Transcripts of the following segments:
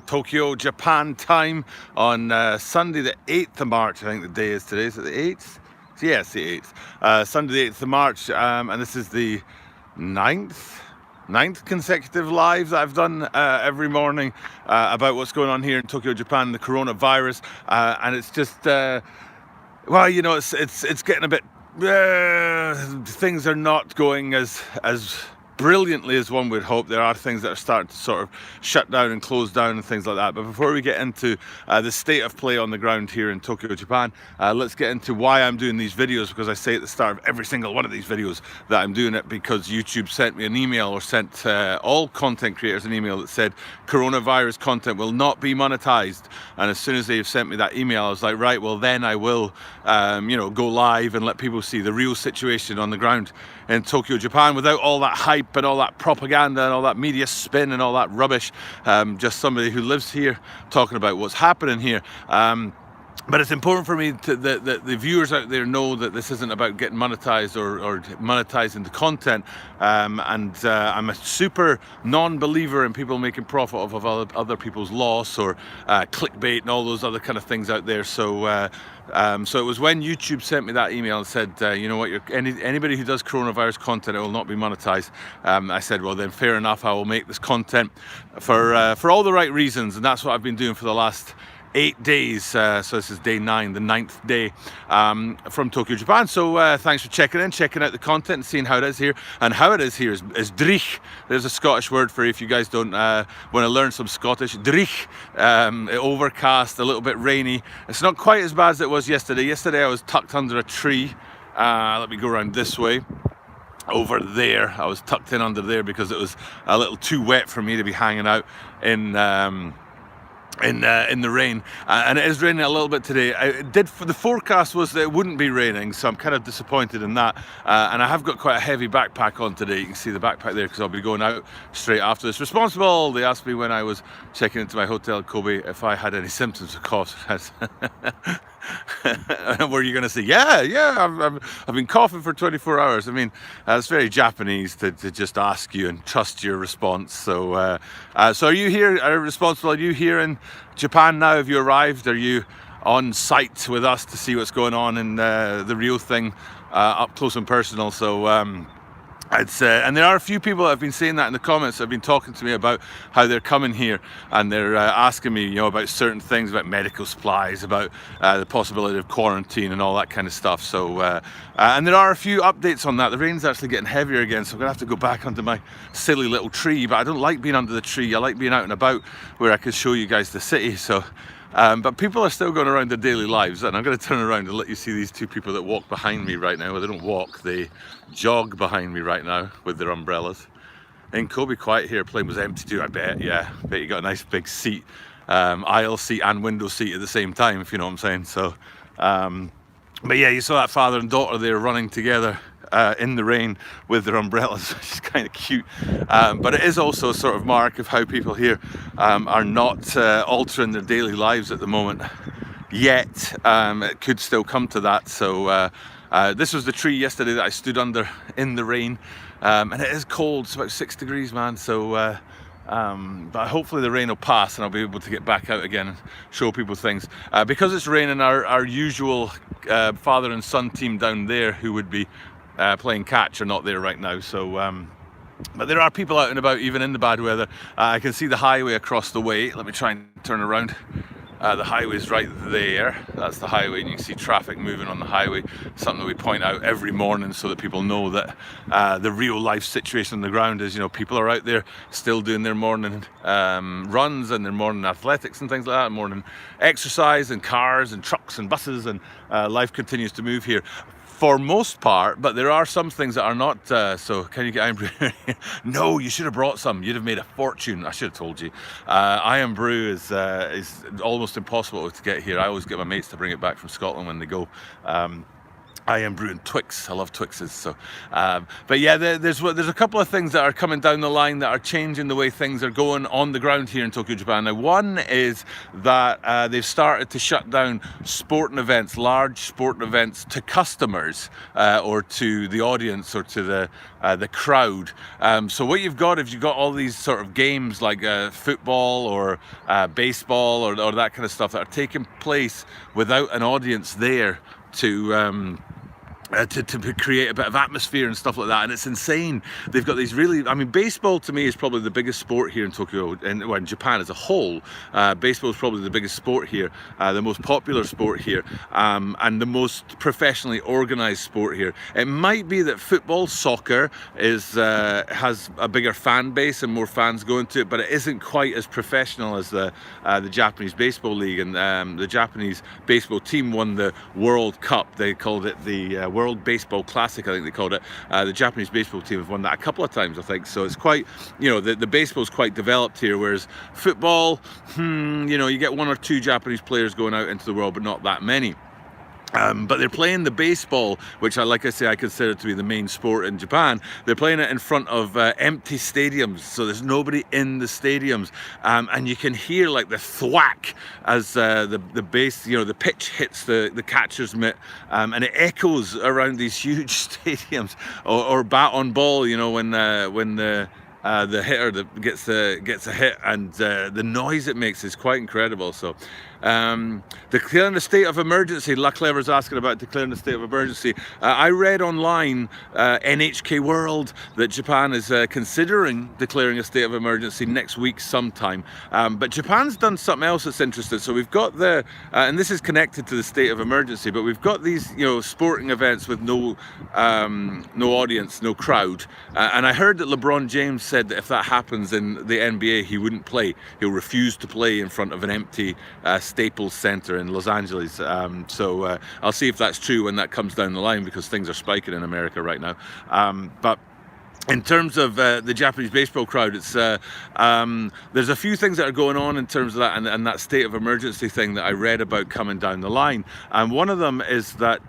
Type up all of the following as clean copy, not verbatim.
Tokyo, Japan time on Sunday the 8th of March. I think the day is today. Is it the 8th? Yes, the 8th. Sunday the 8th of March, and this is the ninth consecutive live that I've done every morning about what's going on here in Tokyo, Japan, the coronavirus, and it's just well, you know, it's getting a bit. Things are not going as brilliantly as one would hope. There are things that are starting to sort of shut down and close down and things like that. But before we get into the state of play on the ground here in Tokyo, Japan, let's get into why I'm doing these videos, because I say at the start of every single one of these videos that I'm doing it because YouTube sent me an email, or sent all content creators an email that said coronavirus content will not be monetized. And as soon as they've sent me that email, I was like, right, well then I will go live and let people see the real situation on the ground in Tokyo, Japan, without all that hype and all that propaganda and all that media spin and all that rubbish. Just somebody who lives here talking about what's happening here. But it's important for me to the viewers out there know that this isn't about getting monetized or monetizing the content. I'm a super non-believer in people making profit off of other people's loss, or clickbait and all those other kind of things out there. So it was when YouTube sent me that email and said, you know what, anybody who does coronavirus content, it will not be monetized. I said, well then fair enough, I will make this content for all the right reasons, and that's what I've been doing for the last 8 days. So this is day 9, the 9th day from Tokyo, Japan. So thanks for checking out the content and seeing how it is here. And how it is here is drich. There's a Scottish word for it if you guys don't want to learn some Scottish. Drich. Overcast, a little bit rainy. It's not quite as bad as it was yesterday. Yesterday I was tucked under a tree. Let me go around this way. Over there, I was tucked in under there because it was a little too wet for me to be hanging out in the rain, and it is raining a little bit today. The forecast was that it wouldn't be raining, so I'm kind of disappointed in that. And I have got quite a heavy backpack on today. You can see the backpack there because I'll be going out straight after this. Responsible. They asked me when I was checking into my hotel in Kobe if I had any symptoms of cough. Were you going to say, yeah, I've been coughing for 24 hours. I mean, it's very Japanese to just ask you and trust your response. So so are you here, Responsible? Are you here in Japan now? Have you arrived? Are you on site with us to see what's going on in the real thing, up close and personal? So and there are a few people that have been saying that in the comments, that have been talking to me about how they're coming here, and they're asking me, about certain things, about medical supplies, about the possibility of quarantine and all that kind of stuff. So and there are a few updates on that. The rain's actually getting heavier again, so I'm gonna have to go back under my silly little tree. But I don't like being under the tree. I like being out and about where I can show you guys the city. So but people are still going around their daily lives, and I'm going to turn around and let you see these two people that walk behind me right now. Well, they don't walk, they jog behind me right now with their umbrellas. In Kobe, quiet here, plane was empty too, I bet. Yeah, I bet you got a nice big seat, aisle seat and window seat at the same time, if you know what I'm saying. So but yeah, you saw that father and daughter there running together in the rain with their umbrellas, which is kind of cute. But it is also a sort of mark of how people here are not altering their daily lives at the moment yet. It could still come to that. So this was the tree yesterday that I stood under in the rain, and it is cold. It's about 6 degrees, man. So but hopefully the rain will pass and I'll be able to get back out again and show people things. Because it's raining, our usual father and son team down there who would be playing catch are not there right now. So but there are people out and about even in the bad weather. I can see the highway across the way. Let me try and turn around. The highway's right there. That's the highway, and you can see traffic moving on the highway. Something that we point out every morning so that people know that the real life situation on the ground is, people are out there still doing their morning runs and their morning athletics and things like that, morning exercise, and cars and trucks and buses, and life continues to move here for most part. But there are some things that are not. So can you get iron brew? No, you should have brought some. You'd have made a fortune. I should have told you. Iron brew is almost impossible to get here. I always get my mates to bring it back from Scotland when they go. I am brewing Twix. I love Twixes. So, but yeah, there's a couple of things that are coming down the line that are changing the way things are going on the ground here in Tokyo, Japan. Now, one is that they've started to shut down sporting events, large sporting events, to customers or to the audience or to the crowd. So what you've got, if you've got all these sort of games like football or baseball or that kind of stuff that are taking place without an audience there to create a bit of atmosphere and stuff like that, and it's insane. They've got these really, I mean, baseball to me is probably the biggest sport here in Tokyo, and well, in Japan as a whole. Baseball is probably the biggest sport here, the most popular sport here, and the most professionally organized sport here. It might be that football, soccer has a bigger fan base and more fans going to it, but it isn't quite as professional as the Japanese Baseball League, and the Japanese baseball team won the World Cup. They called it the World Baseball Classic, I think they called it. The Japanese baseball team have won that a couple of times, I think. So it's quite, the baseball's quite developed here, whereas football, you get one or two Japanese players going out into the world, but not that many. But they're playing the baseball, which I consider to be the main sport in Japan. They're playing it in front of empty stadiums, so there's nobody in the stadiums, and you can hear like the thwack as the base, the pitch hits the catcher's mitt, and it echoes around these huge stadiums. Or bat on ball, when the hitter that gets a hit, and the noise it makes is quite incredible. So declaring the state of emergency, La Clever's asking about declaring the state of emergency. I read online, NHK World, that Japan is considering declaring a state of emergency next week sometime. But Japan's done something else that's interesting. So we've got and this is connected to the state of emergency, but we've got these, sporting events with no audience, no crowd. And I heard that LeBron James said that if that happens in the NBA, he wouldn't play. He'll refuse to play in front of an empty Staples Center in Los Angeles. So I'll see if that's true when that comes down the line, because things are spiking in America right now. But in terms of the Japanese baseball crowd, it's there's a few things that are going on in terms of that, and that state of emergency thing that I read about coming down the line. And one of them is that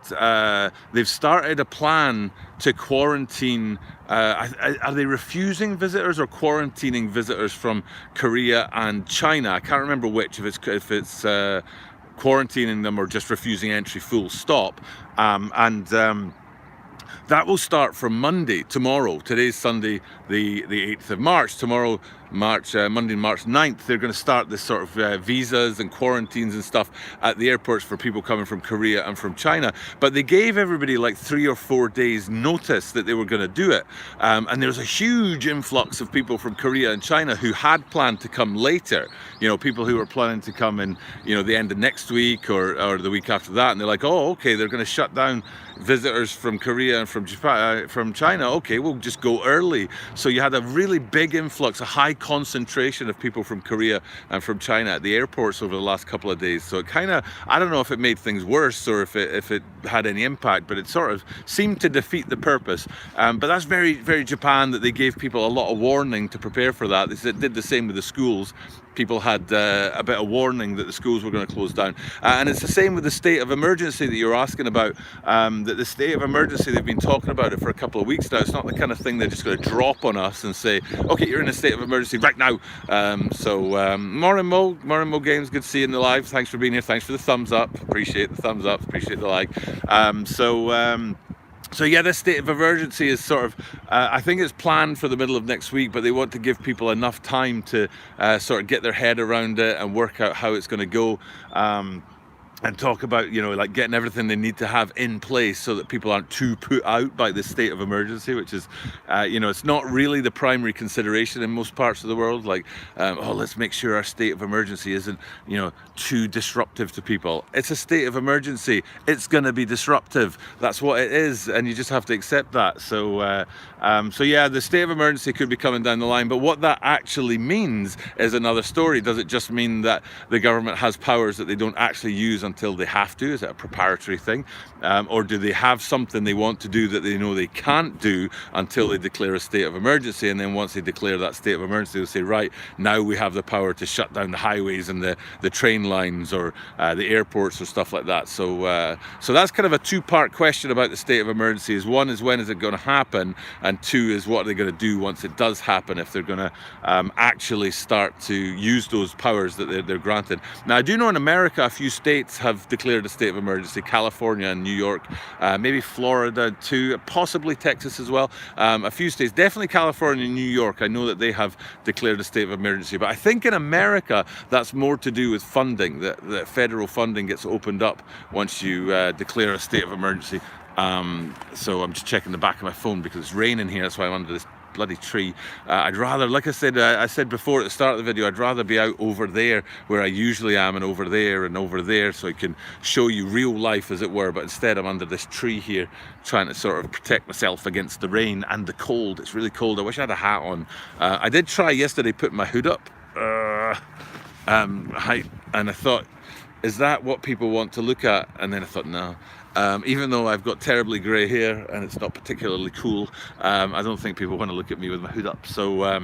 they've started a plan to quarantine. Are they refusing visitors or quarantining visitors from Korea and China? I can't remember which. If it's quarantining them or just refusing entry, full stop. That will start from Monday, tomorrow. Today's Sunday, the 8th of March. Tomorrow, Monday, March 9th, they're going to start this sort of visas and quarantines and stuff at the airports for people coming from Korea and from China. But they gave everybody like 3 or 4 days notice that they were going to do it. And there was a huge influx of people from Korea and China who had planned to come later. People who were planning to come in, the end of next week or the week after that. And they're like, oh, okay, they're going to shut down visitors from Korea and from Japan, from China. Okay, we'll just go early. So you had a really big influx, a high concentration of people from Korea and from China at the airports over the last couple of days. So it kind of, I don't know if it made things worse or if it had any impact, but it sort of seemed to defeat the purpose. But that's very, very Japan, that they gave people a lot of warning to prepare for that. They did the same with the schools. People had a bit of warning that the schools were going to close down. And it's the same with the state of emergency that you're asking about. That the state of emergency, they've been talking about it for a couple of weeks now. It's not the kind of thing they're just going to drop on us and say, okay, you're in a state of emergency right now. Morning Mo Games, good to see you in the live. Thanks for being here. Thanks for the thumbs up. Appreciate the thumbs up. Appreciate the like. So yeah, this state of emergency is sort of, I think it's planned for the middle of next week, but they want to give people enough time to sort of get their head around it and work out how it's going to go. And talk about, like getting everything they need to have in place so that people aren't too put out by this state of emergency, which is, it's not really the primary consideration in most parts of the world. Like, let's make sure our state of emergency isn't, too disruptive to people. It's a state of emergency. It's going to be disruptive. That's what it is, and you just have to accept that. So yeah, the state of emergency could be coming down the line, but what that actually means is another story. Does it just mean that the government has powers that they don't actually use until they have to? Is it a preparatory thing? Or do they have something they want to do that they know they can't do until they declare a state of emergency? And then once they declare that state of emergency, they'll say, right, now we have the power to shut down the highways and the train lines or the airports or stuff like that. So so that's kind of a two-part question about the state of emergency. Is one is, when is it going to happen? And two is, what are they going to do once it does happen, if they're going to actually start to use those powers that they're granted. Now, I do know in America a few states have declared a state of emergency: California and New York, maybe Florida too, possibly Texas as well. A few states, definitely California and New York, I know that they have declared a state of emergency. But I think in America that's more to do with funding, that federal funding gets opened up once you declare a state of emergency. So I'm just checking the back of my phone because it's raining here, that's why I'm under this bloody tree. I'd rather, like I said before at the start of the video, I'd rather be out over there where I usually am, and over there, so I can show you real life, as it were. But instead I'm under this tree here trying to sort of protect myself against the rain and the cold. It's really cold. I wish I had a hat on. I did try yesterday putting my hood up, and I thought, is that what people want to look at? And then I thought, no. Even though I've got terribly grey hair and it's not particularly cool, I don't think people want to look at me with my hood up. So I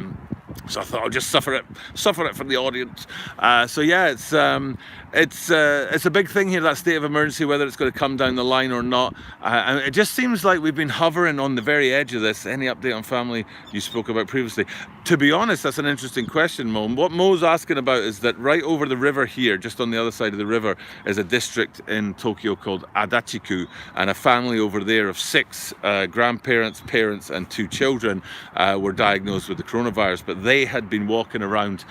thought I'll just suffer it from the audience. So yeah, it's a big thing here, that state of emergency, whether it's going to come down the line or not. And it just seems like we've been hovering on the very edge of this. Any update on family you spoke about previously? To be honest, that's an interesting question, Mo. What Mo's asking about is that right over the river here, just on the other side of the river, is a district in Tokyo called Adachiku, and a family over there of 6 grandparents, parents and 2 children were diagnosed with the coronavirus. But they had been walking around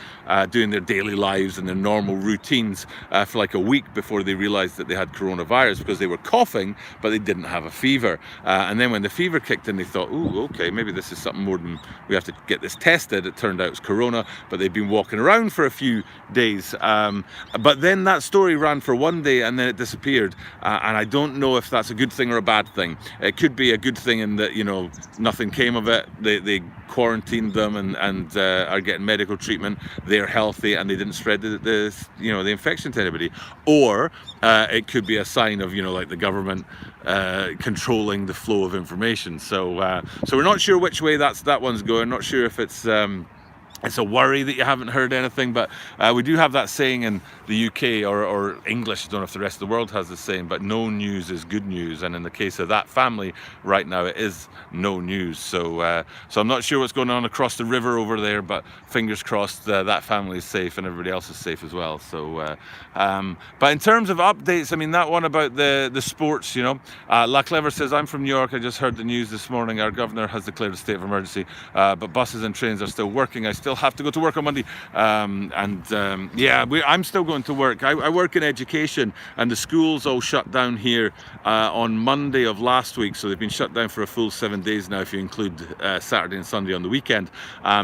doing their daily lives and their normal routines for like a week before they realized that they had coronavirus, because they were coughing but they didn't have a fever. And then when the fever kicked in, they thought, ooh, okay, maybe this is something more than, we have to get this tested. It turned out it was corona, but they'd been walking around for a few days. But then that story ran for one day and then it disappeared. And I don't know if that's a good thing or a bad thing. It could be a good thing in that, you know, nothing came of it. They quarantined them and are getting medical treatment. They're healthy and they didn't spread the infection to anybody. Or it could be a sign of, you know, like the government controlling the flow of information. So we're not sure which way that one's going. Not sure if it's a worry that you haven't heard anything, but we do have that saying in the UK or English. I don't know if the rest of the world has the same, but no news is good news. And in the case of that family right now, it is no news. So I'm not sure what's going on across the river over there, but fingers crossed that family is safe and everybody else is safe as well. So but in terms of updates, I mean, that one about the sports, you know, La Clever says, I'm from New York. I just heard the news this morning. Our governor has declared a state of emergency, but buses and trains are still working. I still have to go to work on Monday. Yeah, I'm still going to work. I work in education, and the schools all shut down here on Monday of last week. So they've been shut down for a full 7 days now, if you include Saturday and Sunday on the weekend.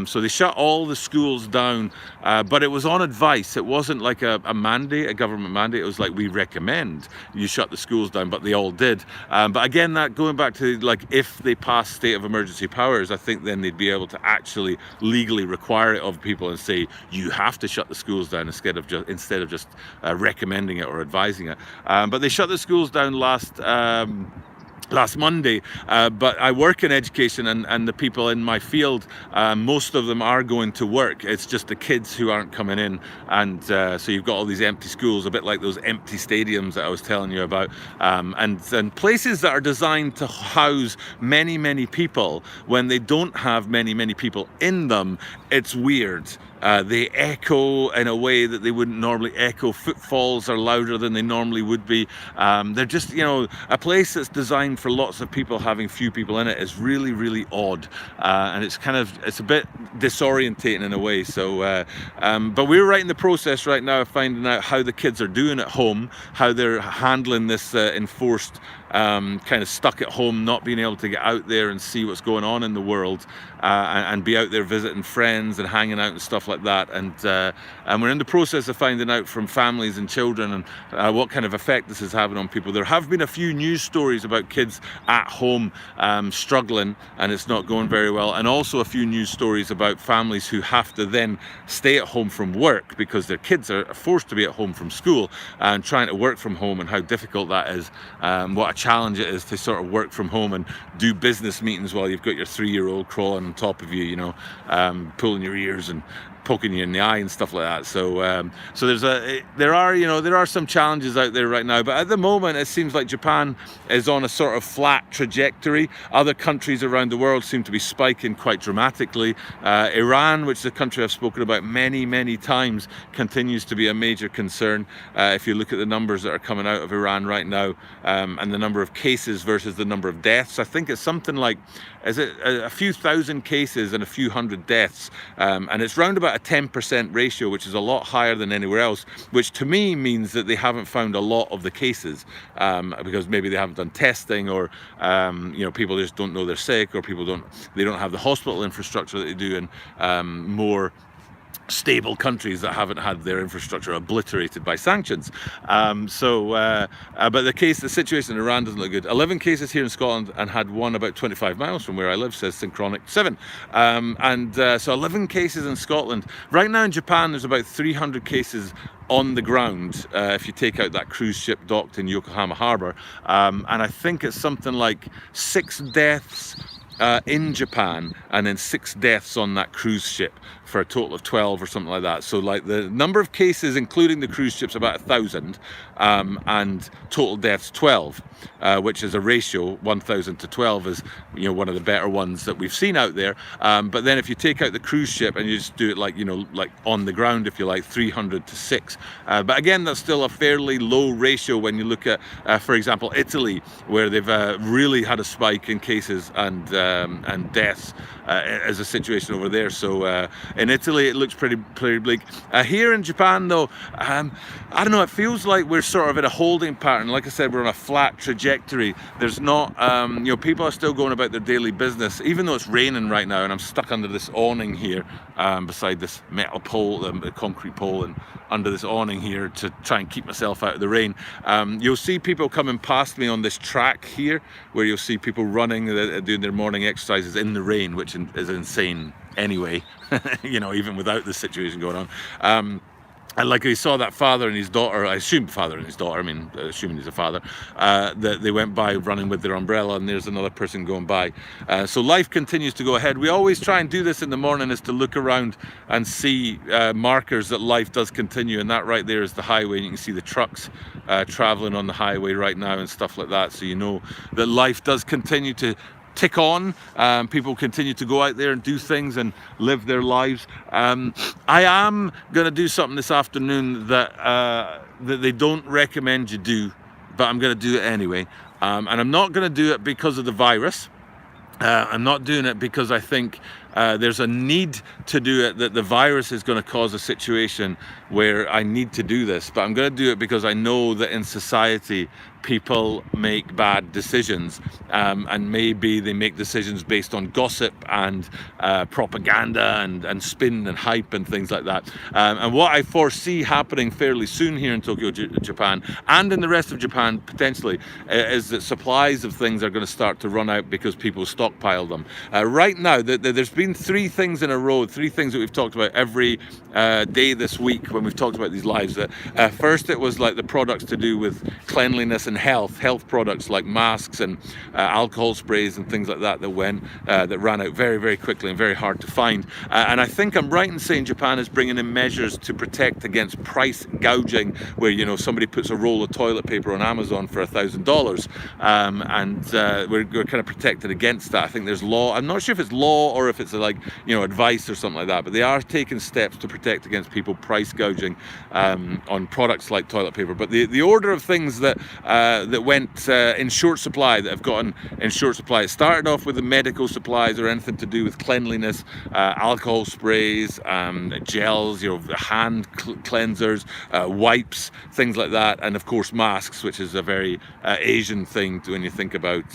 So they shut all the schools down, but it was on advice. It wasn't like a mandate, a government mandate. It was like, we recommend you shut the schools down, but they all did. But again, that going back to, like, if they pass state of emergency powers, I think then they'd be able to actually legally require it of people and say, you have to shut the schools down instead of just recommending it or advising it. But they shut the schools down last Monday, but I work in education, and the people in my field, most of them are going to work. It's just the kids who aren't coming in, and so you've got all these empty schools, a bit like those empty stadiums that I was telling you about, and places that are designed to house many people. When they don't have many people in them, it's weird. They echo in a way that they wouldn't normally echo. Footfalls are louder than they normally would be. They're just, you know, a place that's designed for lots of people having few people in it is really odd, and it's a bit disorientating in a way. So but we're right in the process right now of finding out how the kids are doing at home, how they're handling this enforced kind of stuck at home, not being able to get out there and see what's going on in the world, and be out there visiting friends and hanging out and stuff like that. And we're in the process of finding out from families and children and what kind of effect this is having on people. There have been a few news stories about kids at home struggling and it's not going very well, and also a few news stories about families who have to then stay at home from work because their kids are forced to be at home from school and trying to work from home, and how difficult that is, what a challenge it is to sort of work from home and do business meetings while you've got your 3-year-old crawling on top of you, you know, pulling your ears and poking you in the eye and stuff like that. So there are some challenges out there right now, but at the moment it seems like Japan is on a sort of flat trajectory. Other countries around the world seem to be spiking quite dramatically. Iran, which is a country I've spoken about many times, continues to be a major concern. If you look at the numbers that are coming out of Iran right now, and the number of cases versus the number of deaths, I think it's something like, is it a few thousand cases and a few hundred deaths, and it's round about a 10% ratio, which is a lot higher than anywhere else, which to me means that they haven't found a lot of the cases, because maybe they haven't done testing, or people just don't know they're sick, or they don't have the hospital infrastructure that they do in more stable countries that haven't had their infrastructure obliterated by sanctions. But the situation in Iran doesn't look good. 11 cases here in Scotland, and had one about 25 miles from where I live, says Synchronic 7. So 11 cases in Scotland. Right now in Japan there's about 300 cases on the ground, if you take out that cruise ship docked in Yokohama Harbour, and I think it's something like 6 deaths in Japan, and then 6 deaths on that cruise ship, for a total of 12 or something like that. So like the number of cases including the cruise ships about 1,000, and total deaths 12, which is a ratio, 1,000 to 12 is one of the better ones that we've seen out there. But then if you take out the cruise ship and you just do it like on the ground, if you like, 300 to 6. But again, that's still a fairly low ratio when you look at, for example, Italy, where they've really had a spike in cases and deaths as a situation over there. So in Italy it looks pretty bleak. Here in Japan though, I don't know, it feels like we're sort of in a holding pattern. Like I said, we're on a flat trajectory. There's not, people are still going about their daily business, even though it's raining right now, and I'm stuck under this awning here, beside this metal pole, the concrete pole, and under this awning here to try and keep myself out of the rain. You'll see people coming past me on this track here, where you'll see people running, doing their morning exercises in the rain, which is insane anyway, even without the situation going on. And like we saw that father and his daughter, I assume father and his daughter, assuming he's a father, that they went by running with their umbrella, and there's another person going by. So life continues to go ahead. We always try and do this in the morning, is to look around and see markers that life does continue, and that right there is the highway, and you can see the trucks traveling on the highway right now and stuff like that, so you know that life does continue to tick on. People continue to go out there and do things and live their lives. I am going to do something this afternoon that they don't recommend you do, but I'm going to do it anyway. And I'm not going to do it because of the virus. I'm not doing it because I think there's a need to do it, that the virus is going to cause a situation where I need to do this, but I'm going to do it because I know that in society people make bad decisions, and maybe they make decisions based on gossip and propaganda and spin and hype and things like that. And what I foresee happening fairly soon here in Tokyo, Japan, and in the rest of Japan potentially, is that supplies of things are going to start to run out because people stockpile them. Right now, there's been 3 things in a row, 3 things that we've talked about every day this week when we've talked about these lives. First, it was like the products to do with cleanliness and health products like masks and alcohol sprays and things like that that ran out very quickly and very hard to find. And I think I'm right in saying Japan is bringing in measures to protect against price gouging, where somebody puts a roll of toilet paper on Amazon for $1,000, and we're kind of protected against that. I think there's law. I'm not sure if it's law or if it's it's like, advice or something like that, but they are taking steps to protect against people price gouging on products like toilet paper. But the order of things that went in short supply, that have gotten in short supply, it started off with the medical supplies or anything to do with cleanliness, alcohol sprays, gels, hand cleansers, wipes, things like that, and of course masks, which is a very Asian thing when you think about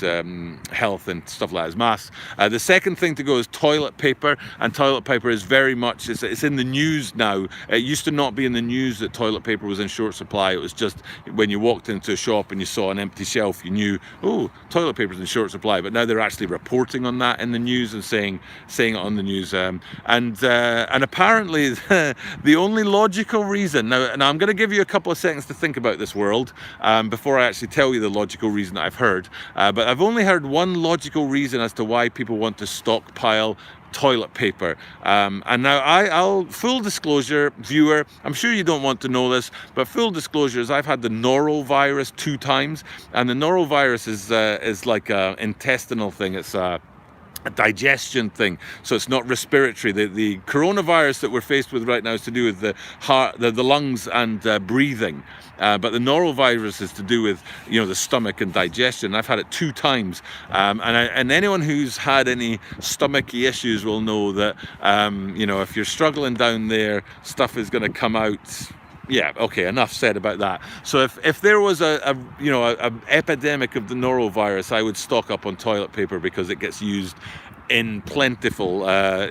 health and stuff like that, is masks. The second thing to go is toilet paper, and toilet paper is very much, it's in the news now. It used to not be in the news that toilet paper was in short supply. It was just when you walked into a shop and you saw an empty shelf, you knew, oh, toilet paper's in short supply. But now they're actually reporting on that in the news and saying it on the news. And apparently the only logical reason, now I'm going to give you a couple of seconds to think about this, world, before I actually tell you the logical reason that I've heard. But I've only heard one logical reason as to why people want to stockpile toilet paper. And now I'll full disclosure, viewer, I'm sure you don't want to know this, but full disclosure is I've had the norovirus 2 times, and the norovirus is like a intestinal thing. It's a digestion thing, so it's not respiratory. The coronavirus that we're faced with right now is to do with the heart, the lungs, and breathing. But the norovirus is to do with the stomach and digestion. I've had it 2 times, and anyone who's had any stomachy issues will know that if you're struggling down there, stuff is going to come out. Yeah, okay, enough said about that. So if there was a epidemic of the norovirus, I would stock up on toilet paper because it gets used in plentiful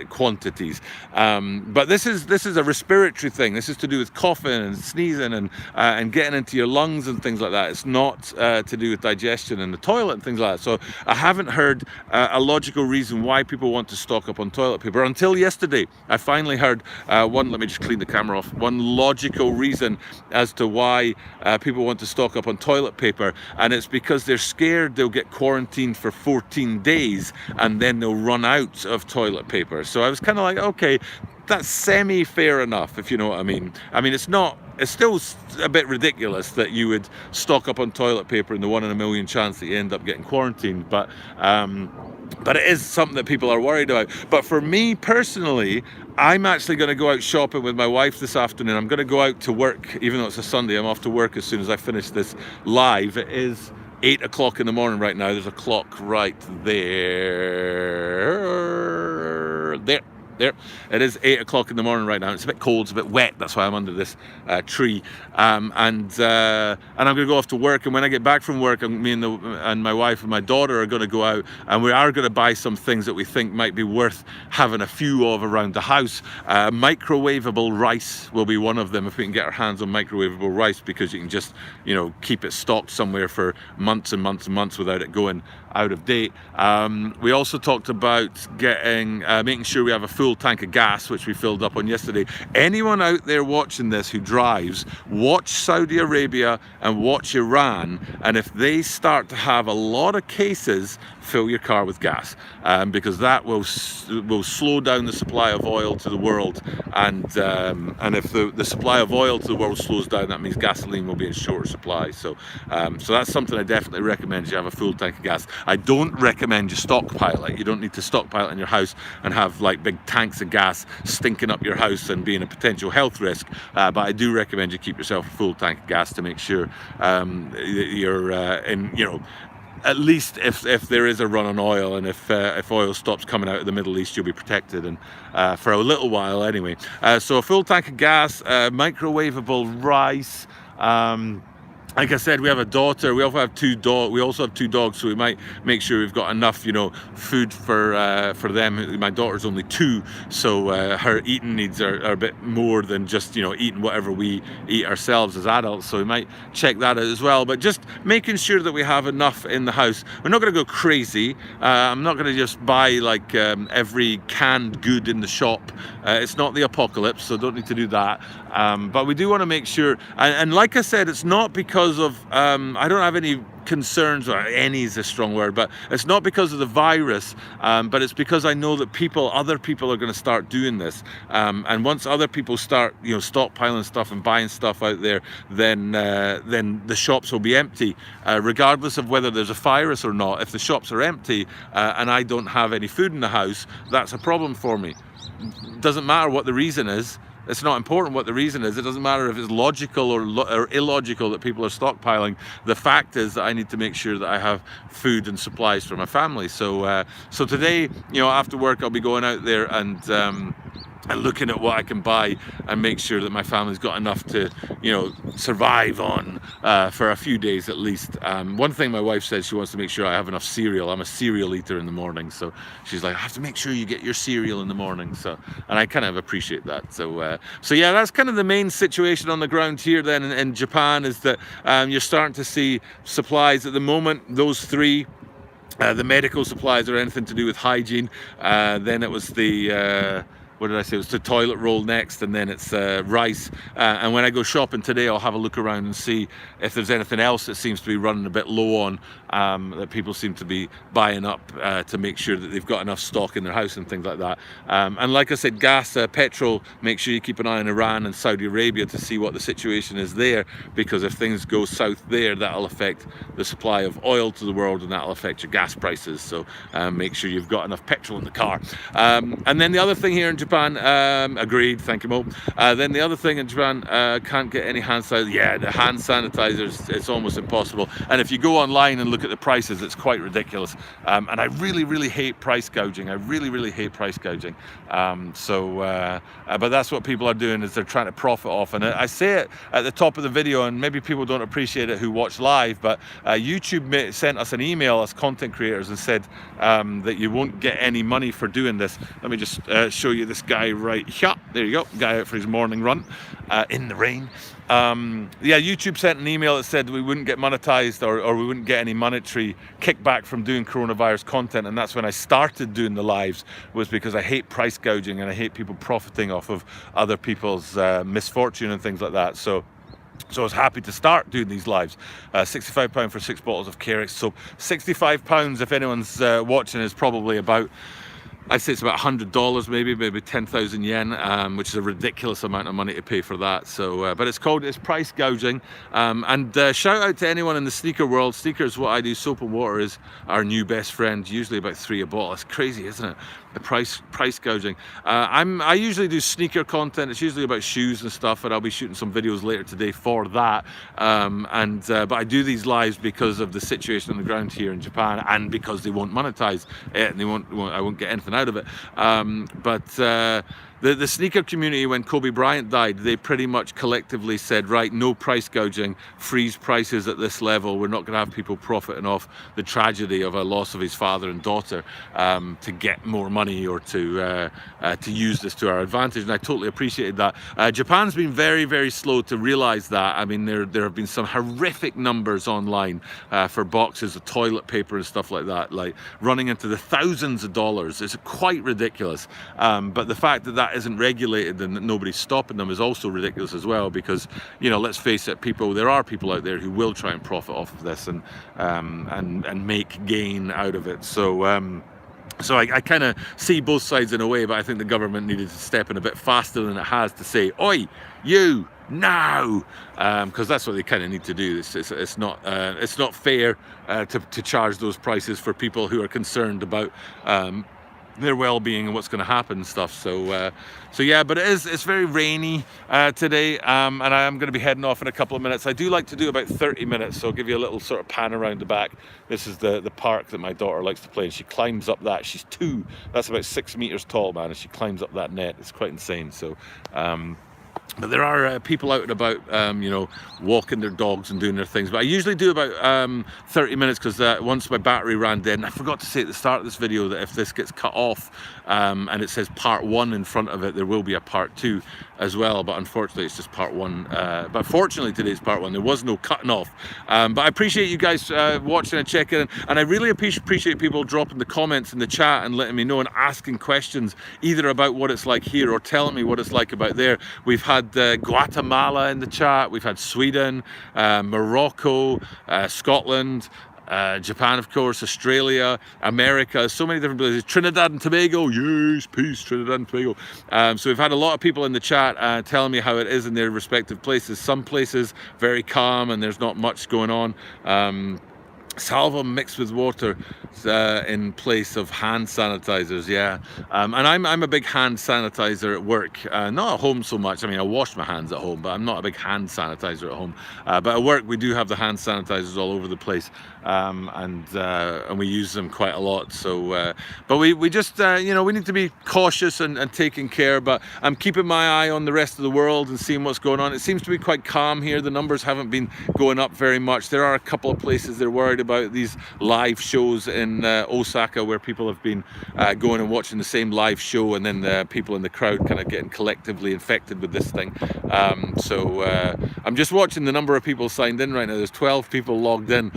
quantities. But this is a respiratory thing. This is to do with coughing and sneezing and getting into your lungs and things like that. It's not to do with digestion and the toilet and things like that. So I haven't heard a logical reason why people want to stock up on toilet paper until yesterday. I finally heard one, let me just clean the camera off, one logical reason as to why people want to stock up on toilet paper, and it's because they're scared they'll get quarantined for 14 days and then they'll run out of toilet paper. So I was kind of like, okay, that's semi-fair enough, if you know what I mean. I mean, it's still a bit ridiculous that you would stock up on toilet paper in the 1 in a million chance that you end up getting quarantined, but it is something that people are worried about. But for me personally, I'm actually going to go out shopping with my wife this afternoon. I'm going to go out to work, even though it's a Sunday. I'm off to work as soon as I finish this live. It is 8 o'clock in the morning right now. There's a clock right there. It is 8 o'clock in the morning right now. It's a bit cold, it's a bit wet. That's why I'm under this tree. And I'm going to go off to work. And when I get back from work, me and my wife and my daughter are going to go out, and we are going to buy some things that we think might be worth having a few of around the house. Microwavable rice will be one of them, if we can get our hands on microwavable rice, because you can just keep it stocked somewhere for months and months and months without it going out of date. We also talked about making sure we have a full tank of gas, which we filled up on yesterday. Anyone out there watching this who drives, watch Saudi Arabia and watch Iran, and if they start to have a lot of cases, fill your car with gas, because that will slow down the supply of oil to the world, and if the supply of oil to the world slows down, that means gasoline will be in shorter supply. So that's something I definitely recommend, you have a full tank of gas. I don't recommend you stockpile it. You don't need to stockpile it in your house and have like big tanks of gas stinking up your house and being a potential health risk, but I do recommend you keep yourself a full tank of gas to make sure you're at least if there is a run on oil, and if oil stops coming out of the Middle East, you'll be protected, and for a little while anyway. So a full tank of gas, microwavable rice. Like I said, we have a daughter. We also have 2 dogs, so we might make sure we've got enough, food for them. My daughter's only 2, so her eating needs are a bit more than just eating whatever we eat ourselves as adults. So we might check that out as well. But just making sure that we have enough in the house. We're not going to go crazy. I'm not going to just buy like every canned good in the shop. It's not the apocalypse, so don't need to do that. But we do want to make sure. And like I said, it's not because because of, I don't have any concerns, or any is a strong word, but it's not because of the virus, but it's because I know that other people are going to start doing this, and once other people start, stockpiling stuff and buying stuff out there, then the shops will be empty, regardless of whether there's a virus or not. If the shops are empty and I don't have any food in the house, that's a problem for me. Doesn't matter what the reason is. It's not important what the reason is. It doesn't matter if it's logical or illogical that people are stockpiling. The fact is that I need to make sure that I have food and supplies for my family. So today, after work, I'll be going out there and looking at what I can buy and make sure that my family's got enough to, survive on for a few days at least. One thing my wife said, she wants to make sure I have enough cereal. I'm a cereal eater in the morning, so she's like, I have to make sure you get your cereal in the morning. So, and I kind of appreciate that. So yeah, that's kind of the main situation on the ground here then in Japan, is that you're starting to see supplies at the moment. Those three, the medical supplies or anything to do with hygiene. Then it was the what did I say? It was the toilet roll next, and then it's rice. And when I go shopping today, I'll have a look around and see if there's anything else that seems to be running a bit low on, that people seem to be buying up to make sure that they've got enough stock in their house and things like that. And like I said, gas, petrol, make sure you keep an eye on Iran and Saudi Arabia to see what the situation is there, because if things go south there, that'll affect the supply of oil to the world, and that'll affect your gas prices. So make sure you've got enough petrol in the car. And then the other thing here in Japan, agreed, thank you, Mo. Then the other thing in Japan, can't get any hand sanitizer. Yeah, the hand sanitizers, it's almost impossible. And if you go online and look at the prices, it's quite ridiculous. And I really hate price gouging. I really hate price gouging. But that's what people are doing, is they're trying to profit off. And I say it at the top of the video, and maybe people don't appreciate it who watch live, but YouTube sent us an email as content creators and said that you won't get any money for doing this. Let me just show you this guy right here. There you go, guy out for his morning run in the rain. Yeah, YouTube sent an email that said we wouldn't get monetized, or we wouldn't get any monetary kickback from doing coronavirus content. And that's when I started doing the lives, was because I hate price gouging and I hate people profiting off of other people's misfortune and things like that. So I was happy to start doing these lives. £65 for 6 bottles of Carex soap. £65, if anyone's watching, is probably about, I'd say it's about $100, maybe 10,000 yen, which is a ridiculous amount of money to pay for that. So, but it's price gouging. And shout out to anyone in the sneaker world. Sneakers, what I do, soap and water is our new best friend. Usually about $3 a bottle. It's crazy, isn't it? The price gouging. I usually do sneaker content. It's usually about shoes and stuff, and I'll be shooting some videos later today for that. But I do these lives because of the situation on the ground here in Japan, and because they won't monetize it, and I won't get anything out of it. The sneaker community, when Kobe Bryant died, they pretty much collectively said, right, no price gouging, freeze prices at this level. We're not going to have people profiting off the tragedy of a loss of his father and daughter to get more money, or to use this to our advantage. And I totally appreciated that. Japan's been very slow to realize that. I mean, there have been some horrific numbers online for boxes of toilet paper and stuff like that, like running into the thousands of dollars. It's quite ridiculous. But the fact that isn't regulated and that nobody's stopping them is also ridiculous as well, because, let's face it, there are people out there who will try and profit off of this and make gain out of it. So I kind of see both sides in a way, but I think the government needed to step in a bit faster than it has to say, oi, you, now, because that's what they kind of need to do. It's not fair to charge those prices for people who are concerned about their well-being and what's going to happen and stuff. So yeah, but it's very rainy today, and I am going to be heading off in a couple of minutes. I do like to do about 30 minutes, so I'll give you a little sort of pan around the back. This is the park that my daughter likes to play, and she climbs up that. She's 2, that's about 6 meters tall, man, and she climbs up that net. It's quite insane. So but there are people out and about, walking their dogs and doing their things. But I usually do about 30 minutes, because once my battery ran dead, and I forgot to say at the start of this video that if this gets cut off, and it says part 1 in front of it. There will be a part 2 as well, but unfortunately it's just part 1. But fortunately today's part 1. There was no cutting off. But I appreciate you guys watching and checking in, and I really appreciate people dropping the comments in the chat and letting me know and asking questions either about what it's like here or telling me what it's like about there. We've had Guatemala in the chat, we've had Sweden, Morocco, Scotland, Japan, of course, Australia, America, so many different places. Trinidad and Tobago, yes, peace, Trinidad and Tobago. So we've had a lot of people in the chat telling me how it is in their respective places. Some places very calm and there's not much going on. Salva mixed with water in place of hand sanitizers, yeah. And I'm a big hand sanitizer at work, not at home so much. I mean, I wash my hands at home, but I'm not a big hand sanitizer at home. But at work, we do have the hand sanitizers all over the place, and we use them quite a lot. So, but we just, you know, we need to be cautious and taking care. But I'm keeping my eye on the rest of the world and seeing what's going on. It seems to be quite calm here. The numbers haven't been going up very much. There are a couple of places they're worried about these live shows in Osaka, where people have been going and watching the same live show, and then the people in the crowd kind of getting collectively infected with this thing. So I'm just watching the number of people signed in right now. There's 12 people logged in,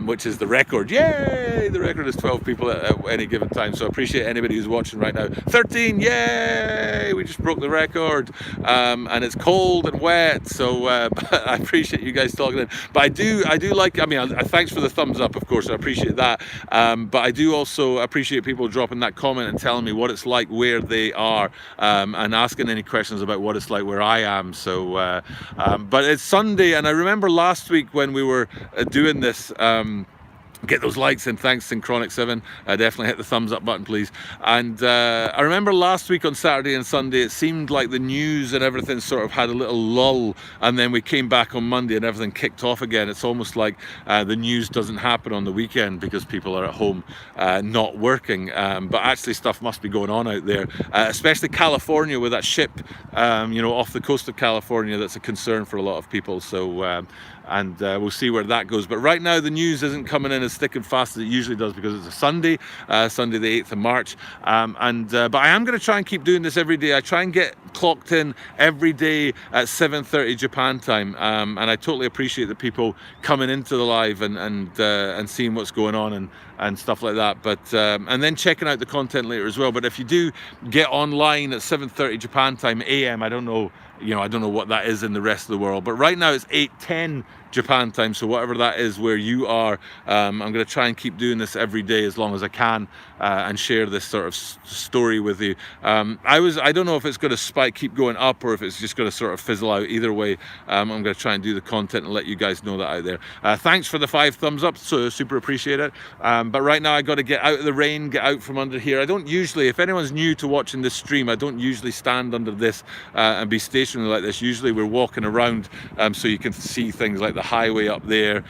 which is the record. Yay! The record is 12 people at any given time. So I appreciate anybody who's watching right now. 13, yay! We just broke the record, and it's cold and wet. So I appreciate you guys talking in. But I do like. I mean, thanks for the thumbs up. Of course, I appreciate that, but I do also appreciate people dropping that comment and telling me what it's like where they are, and asking any questions about what it's like where I am. So but it's Sunday, and I remember last week when we were doing this, get those likes in, thanks Synchronic7, definitely hit the thumbs up button please. And I remember last week on Saturday and Sunday it seemed like the news and everything sort of had a little lull, and then we came back on Monday and everything kicked off again. It's almost like the news doesn't happen on the weekend because people are at home not working, but actually stuff must be going on out there, especially California with that ship, you know, off the coast of California. That's a concern for a lot of people. So and we'll see where that goes. But right now the news isn't coming in as thick and fast as it usually does because it's a Sunday, Sunday the 8th of March. But I am going to try and keep doing this every day. I try and get clocked in every day at 7:30 Japan time, and I totally appreciate the people coming into the live and seeing what's going on and stuff like that. But and then checking out the content later as well. But if you do get online at 7:30 Japan time AM, I don't know, you know, I don't know what that is in the rest of the world, but right now it's 8:10 Japan time, so whatever that is where you are, I'm going to try and keep doing this every day as long as I can, and share this sort of story with you. I don't know if it's going to keep going up, or if it's just going to sort of fizzle out. Either way, I'm going to try and do the content and let you guys know that out there. Thanks for the 5 thumbs up, so super appreciate it. But right now I got to get out of the rain, get out from under here. I don't usually, if anyone's new to watching this stream, I don't usually stand under this and be stationary like this. Usually we're walking around, so you can see things like the highway up there.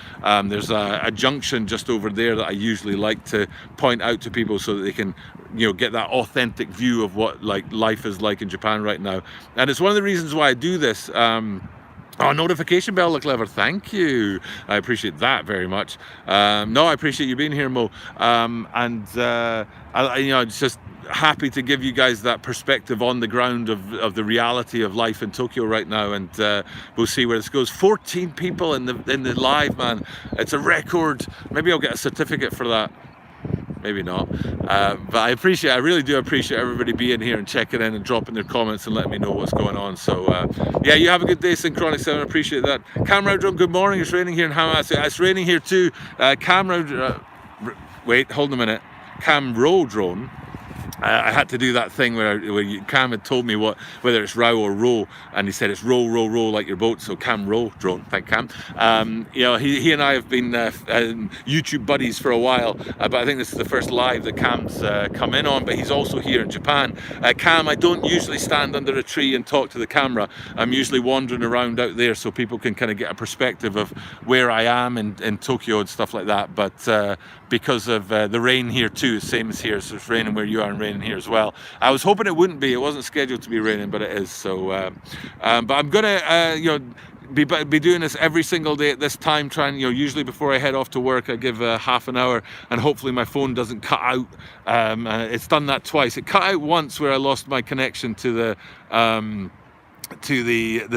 There's a junction just over there that I usually like to point out to people so that they can, you know, get that authentic view of what like life is like in Japan right now. And it's one of the reasons why I do this. Oh, notification bell, look clever. Thank you. I appreciate that very much. No, I appreciate you being here, Mo. You know, it's just happy to give you guys that perspective on the ground of the reality of life in Tokyo right now, and we'll see where this goes. 14 people in the live, man. It's a record. Maybe I'll get a certificate for that. Maybe not, but I really do appreciate everybody being here and checking in and dropping their comments and letting me know what's going on. So yeah, you have a good day, Synchronic7. I appreciate that. Camera drone, good morning. It's raining here in Hamas. It's raining here too. Wait, hold on a minute. Camro drone. I had to do that thing where Cam had told me whether it's row or row, and he said it's row like your boat. So Cam row drone, thank Cam. You know, he and I have been YouTube buddies for a while, but I think this is the first live that Cam's come in on. But he's also here in Japan. Cam, I don't usually stand under a tree and talk to the camera. I'm usually wandering around out there so people can kind of get a perspective of where I am in Tokyo and stuff like that. But because of the rain here too, same as here, so it's raining where you are and raining here as well. I was hoping it wouldn't be. It wasn't scheduled to be raining, but it is. So but I'm gonna you know, be doing this every single day at this time, trying, usually before I head off to work, I give half an hour, and hopefully my phone doesn't cut out. It's done that twice. It cut out once where I lost my connection to the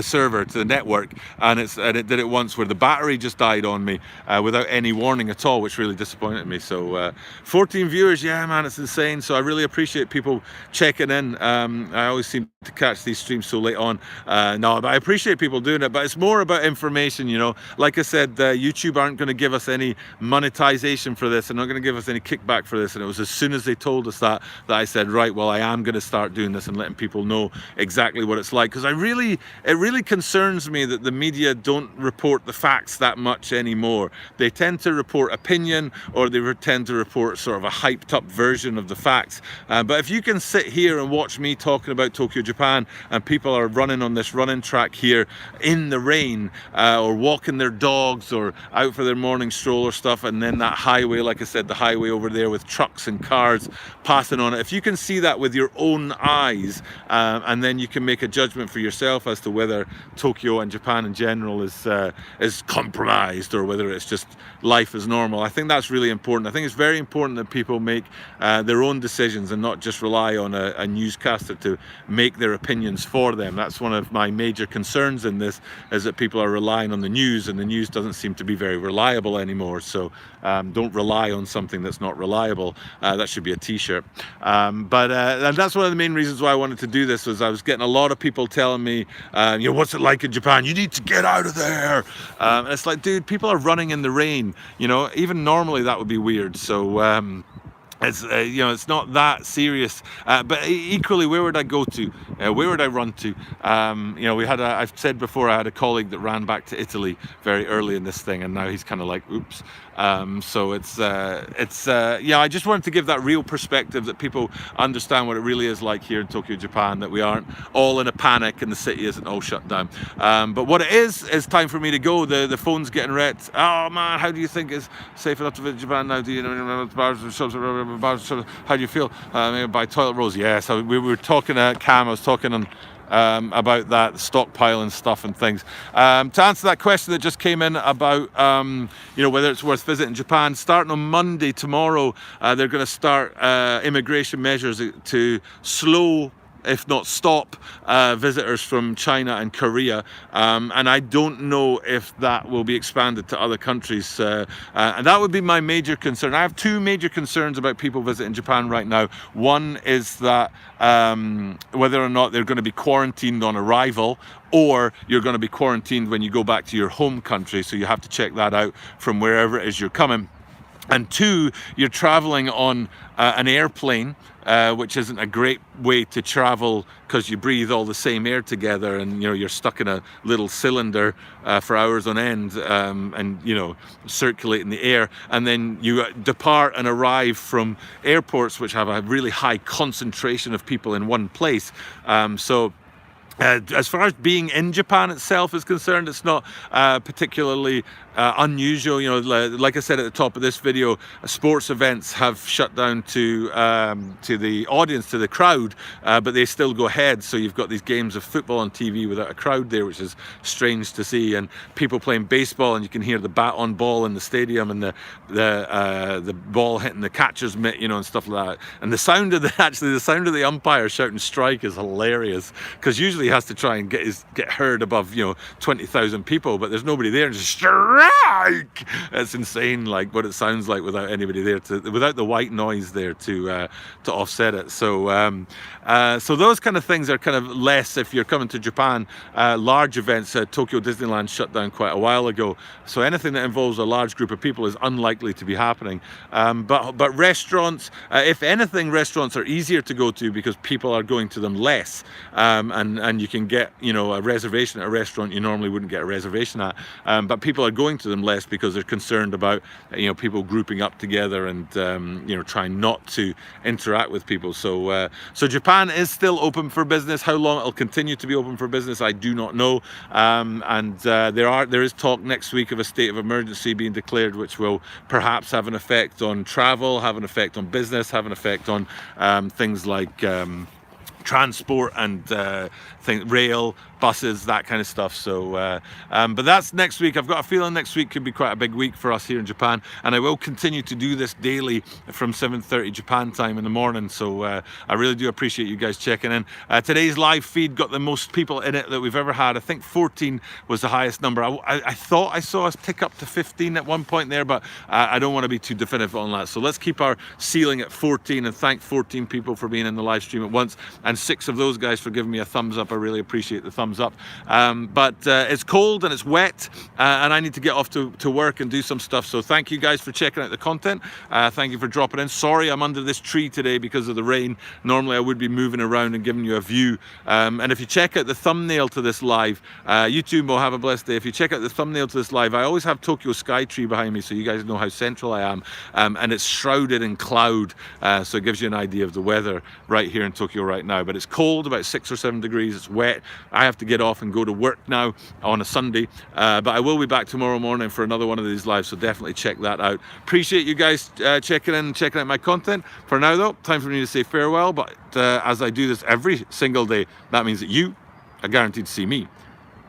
server, to the network, and it did it once where the battery just died on me without any warning at all, which really disappointed me. So 14 viewers, yeah man, it's insane. So I really appreciate people checking in. I always seem to catch these streams so late on. No, but I appreciate people doing it, but it's more about information. Like I said, YouTube aren't going to give us any monetization for this, and not going to give us any kickback for this. And it was as soon as they told us that I said, right, well, I am going to start doing this and letting people know exactly what it's like, because it really concerns me that the media don't report the facts that much anymore. They tend to report opinion, or they tend to report sort of a hyped up version of the facts. But if you can sit here and watch me talking about Tokyo, Japan, and people are running on this running track here in the rain, or walking their dogs, or out for their morning stroll or stuff, and then that highway, like I said, the highway over there with trucks and cars passing on it, if you can see that with your own eyes, and then you can make a judgment for yourself as to whether Tokyo and Japan in general is compromised, or whether it's just life as normal. I think that's really important. I think it's very important that people make their own decisions and not just rely on a newscaster to make their opinions for them. That's one of my major concerns in this, is that people are relying on the news, and the news doesn't seem to be very reliable anymore. So don't rely on something that's not reliable. That should be a t-shirt. And that's one of the main reasons why I wanted to do this, was I was getting a lot of people telling me, what's it like in Japan? You need to get out of there. And it's like, dude, people are running in the rain. Even normally that would be weird. So it's not that serious, but equally, where would I go to? Where would I run to? I've said before, I had a colleague that ran back to Italy very early in this thing, and now he's kind of like, oops. So I just wanted to give that real perspective, that people understand what it really is like here in Tokyo, Japan, that we aren't all in a panic and the city isn't all shut down. But what it is time for me to go. The phone's getting wrecked. Oh man, how do you think it's safe enough to visit Japan now? Do you know how do you feel? By toilet rolls? Yeah. So we were talking at Cam, I was talking on about that stockpiling stuff and things. To answer that question that just came in about whether it's worth visiting Japan, starting on Monday, tomorrow, they're going to start immigration measures to slow, if not stop, visitors from China and Korea, and I don't know if that will be expanded to other countries, and that would be my major concern. I have two major concerns about people visiting Japan right now. One is that whether or not they're going to be quarantined on arrival, or you're going to be quarantined when you go back to your home country, so you have to check that out from wherever it is you're coming. And two, you're traveling on an airplane, which isn't a great way to travel, because you breathe all the same air together, and you're stuck in a little cylinder for hours on end, and circulating the air, and then you depart and arrive from airports which have a really high concentration of people in one place. As far as being in Japan itself is concerned, it's not particularly unusual. Like I said at the top of this video, sports events have shut down to the audience, to the crowd, but they still go ahead. So you've got these games of football on TV without a crowd there, which is strange to see, and people playing baseball, and you can hear the bat on ball in the stadium, and the ball hitting the catcher's mitt, and stuff like that. And the sound of the umpire shouting strike is hilarious, because usually he has to try and get heard above 20,000 people, but there's nobody there, and just strike. It's insane, like what it sounds like without anybody there, without the white noise there to offset it. So those kind of things are kind of less if you're coming to Japan. Large events, Tokyo Disneyland shut down quite a while ago, so anything that involves a large group of people is unlikely to be happening. But restaurants, if anything, restaurants are easier to go to because people are going to them less, and you can get a reservation at a restaurant you normally wouldn't get a reservation at, but people are going to them less because they're concerned about people grouping up together and trying not to interact with people. So Japan is still open for business. How long it'll continue to be open for business, I do not know. There is talk next week of a state of emergency being declared, which will perhaps have an effect on travel, have an effect on business, have an effect on things like transport and rail, buses, that kind of stuff. So, but that's next week. I've got a feeling next week could be quite a big week for us here in Japan, and I will continue to do this daily from 7:30 Japan time in the morning. So I really do appreciate you guys checking in. Today's live feed got the most people in it that we've ever had. I think 14 was the highest number. I thought I saw us tick up to 15 at one point there, but I don't want to be too definitive on that. So let's keep our ceiling at 14 and thank 14 people for being in the live stream at once, and 6 of those guys for giving me a thumbs up. I really appreciate the thumbs up. But it's cold and it's wet, and I need to get off to work and do some stuff. So thank you guys for checking out the content. Thank you for dropping in. Sorry I'm under this tree today because of the rain. Normally I would be moving around and giving you a view. And if you check out the thumbnail to this live, YouTube will have a blessed day. If you check out the thumbnail to this live, I always have Tokyo Sky Tree behind me so you guys know how central I am. And it's shrouded in cloud, so it gives you an idea of the weather right here in Tokyo right now. But it's cold, about 6 or 7 degrees. It's wet. I have to get off and go to work now on a Sunday. But I will be back tomorrow morning for another one of these lives, so definitely check that out. Appreciate you guys checking in and checking out my content. For now though, time for me to say farewell, but as I do this every single day, that means that you are guaranteed to see me